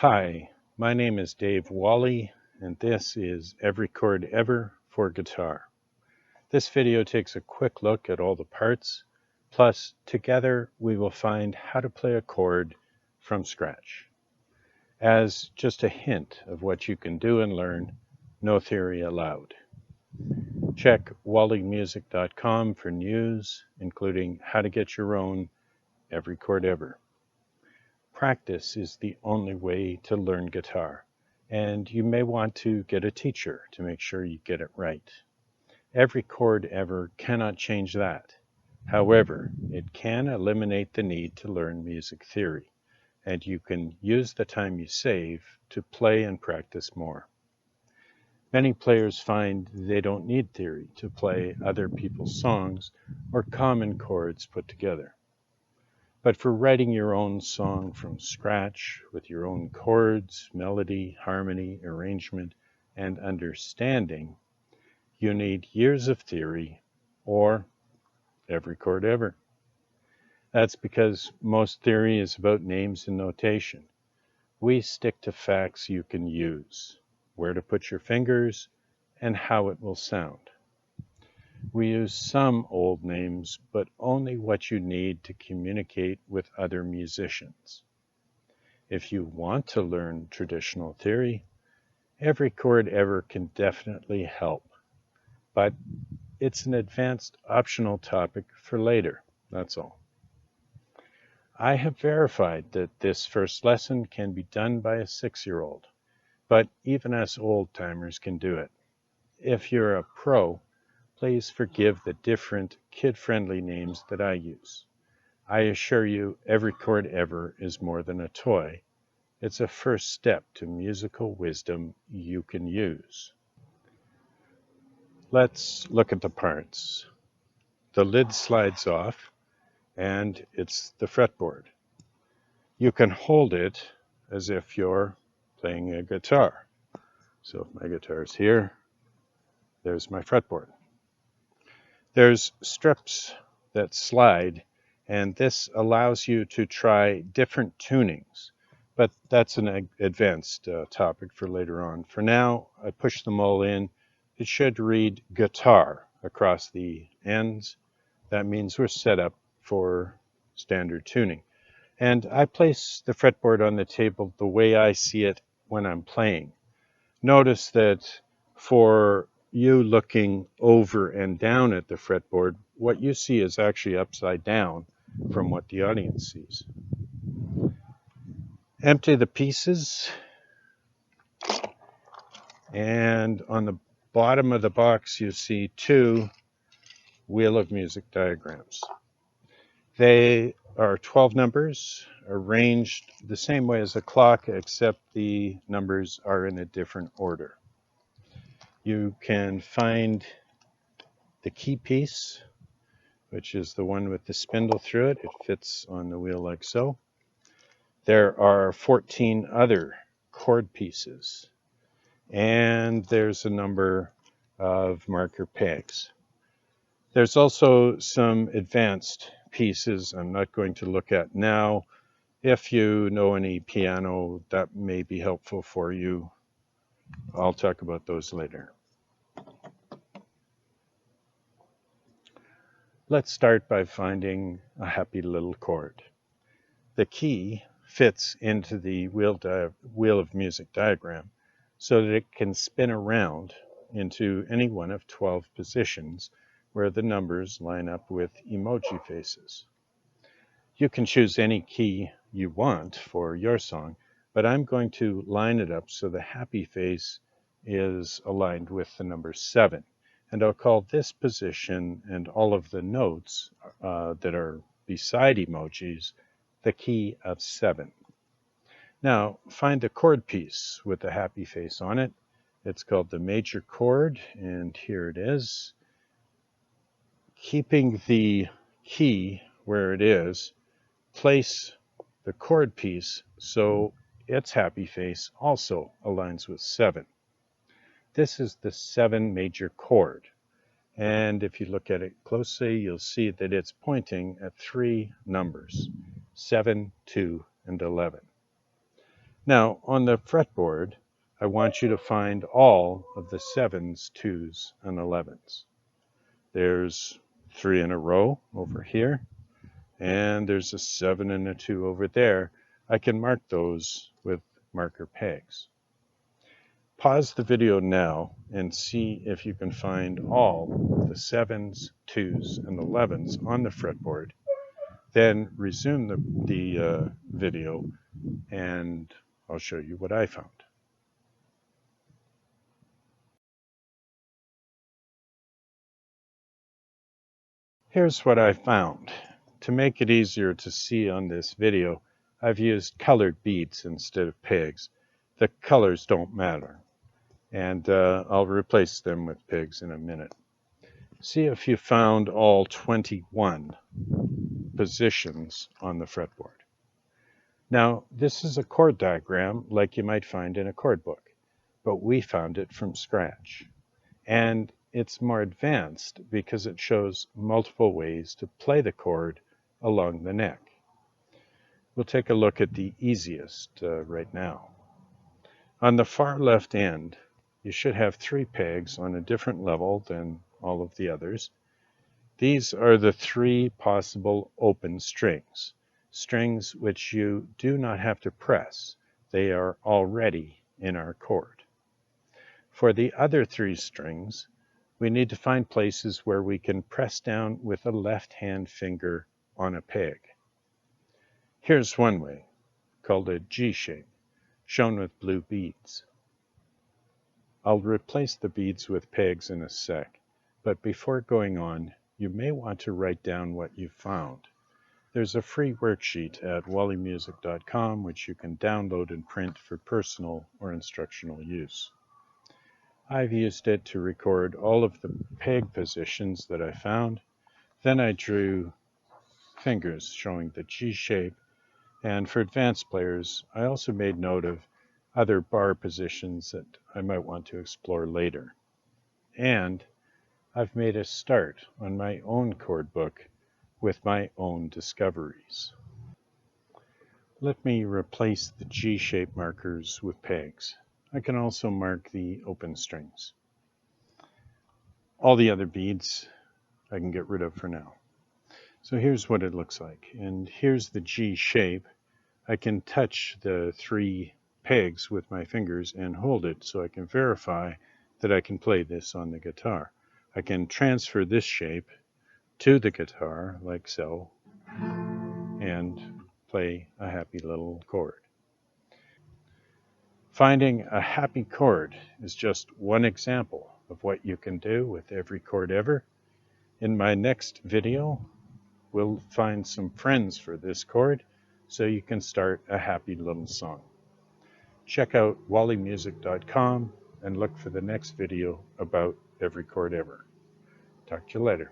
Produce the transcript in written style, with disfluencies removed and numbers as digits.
Hi, my name is Dave Wally, and this is Every Chord Ever for guitar. This video takes a quick look at all the parts, plus together we will find how to play a chord from scratch. As just a hint of what you can do and learn, no theory allowed. Check wallymusic.com for news, including how to get your own Every Chord Ever. Practice is the only way to learn guitar, and you may want to get a teacher to make sure you get it right. Every chord ever cannot change that. However, it can eliminate the need to learn music theory, and you can use the time you save to play and practice more. Many players find they don't need theory to play other people's songs or common chords put together. But for writing your own song from scratch with your own chords, melody, harmony, arrangement, and understanding, you need years of theory or every chord ever. That's because most theory is about names and notation. We stick to facts you can use, where to put your fingers, and how it will sound. We use some old names, but only what you need to communicate with other musicians. If you want to learn traditional theory, Every Chord Ever can definitely help, but it's an advanced optional topic for later, that's all. I have verified that this first lesson can be done by a 6-year-old, but even us old-timers can do it. If you're a pro, please forgive the different kid-friendly names that I use. I assure you, Every Chord Ever is more than a toy. It's a first step to musical wisdom you can use. Let's look at the parts. The lid slides off, and it's the fretboard. You can hold it as if you're playing a guitar. So if my guitar is here, there's my fretboard. There's strips that slide, and this allows you to try different tunings, but that's an advanced topic for later on. For now, I push them all in. It should read guitar across the ends. That means we're set up for standard tuning. And I place the fretboard on the table the way I see it when I'm playing. Notice that for you looking over and down at the fretboard, what you see is actually upside down from what the audience sees. Empty the pieces, and on the bottom of the box you see 2 Wheel of Music diagrams. They are 12 numbers arranged the same way as a clock, except the numbers are in a different order. You can find the key piece, which is the one with the spindle through it. It fits on the wheel like so. There are 14 other chord pieces, and there's a number of marker pegs. There's also some advanced pieces I'm not going to look at now. If you know any piano, that may be helpful for you. I'll talk about those later. Let's start by finding a happy little chord. The key fits into the wheel of music diagram so that it can spin around into any one of 12 positions where the numbers line up with emoji faces. You can choose any key you want for your song, but I'm going to line it up so the happy face is aligned with the number 7. And I'll call this position and all of the notes that are beside emojis the key of 7. Now, find the chord piece with the happy face on it. It's called the major chord, and here it is. Keeping the key where it is, place the chord piece so its happy face also aligns with 7. This is the 7 major chord. And if you look at it closely, you'll see that it's pointing at 3 numbers, 7, 2, and 11. Now, on the fretboard, I want you to find all of the 7s, 2s, and 11s. There's 3 in a row over here, and there's a 7 and a 2 over there. I can mark those with marker pegs. Pause the video now and see if you can find all of the 7s, 2s, and 11s on the fretboard. Then resume the video and I'll show you what I found. Here's what I found. To make it easier to see on this video, I've used colored beads instead of pegs. The colors don't matter, and I'll replace them with pegs in a minute. See if you found all 21 positions on the fretboard. Now, this is a chord diagram like you might find in a chord book, but we found it from scratch. And it's more advanced because it shows multiple ways to play the chord along the neck. We'll take a look at the easiest right now. On the far left end, you should have 3 pegs on a different level than all of the others. These are the 3 possible open strings, strings which you do not have to press. They are already in our chord. For the other 3 strings, we need to find places where we can press down with a left-hand finger on a peg. Here's one way, called a G shape, shown with blue beads. I'll replace the beads with pegs in a sec, but before going on, you may want to write down what you found. There's a free worksheet at wallymusic.com which you can download and print for personal or instructional use. I've used it to record all of the peg positions that I found. Then I drew fingers showing the G shape, and for advanced players, I also made note of other bar positions that I might want to explore later. And I've made a start on my own chord book with my own discoveries. Let me replace the G shape markers with pegs. I can also mark the open strings. All the other beads I can get rid of for now. So here's what it looks like. And here's the G shape. I can touch the 3 pegs with my fingers and hold it so I can verify that I can play this on the guitar. I can transfer this shape to the guitar like so and play a happy little chord. Finding a happy chord is just one example of what you can do with Every Chord Ever. In my next video, we'll find some friends for this chord so you can start a happy little song. Check out wallymusic.com and look for the next video about Every Chord Ever. Talk to you later.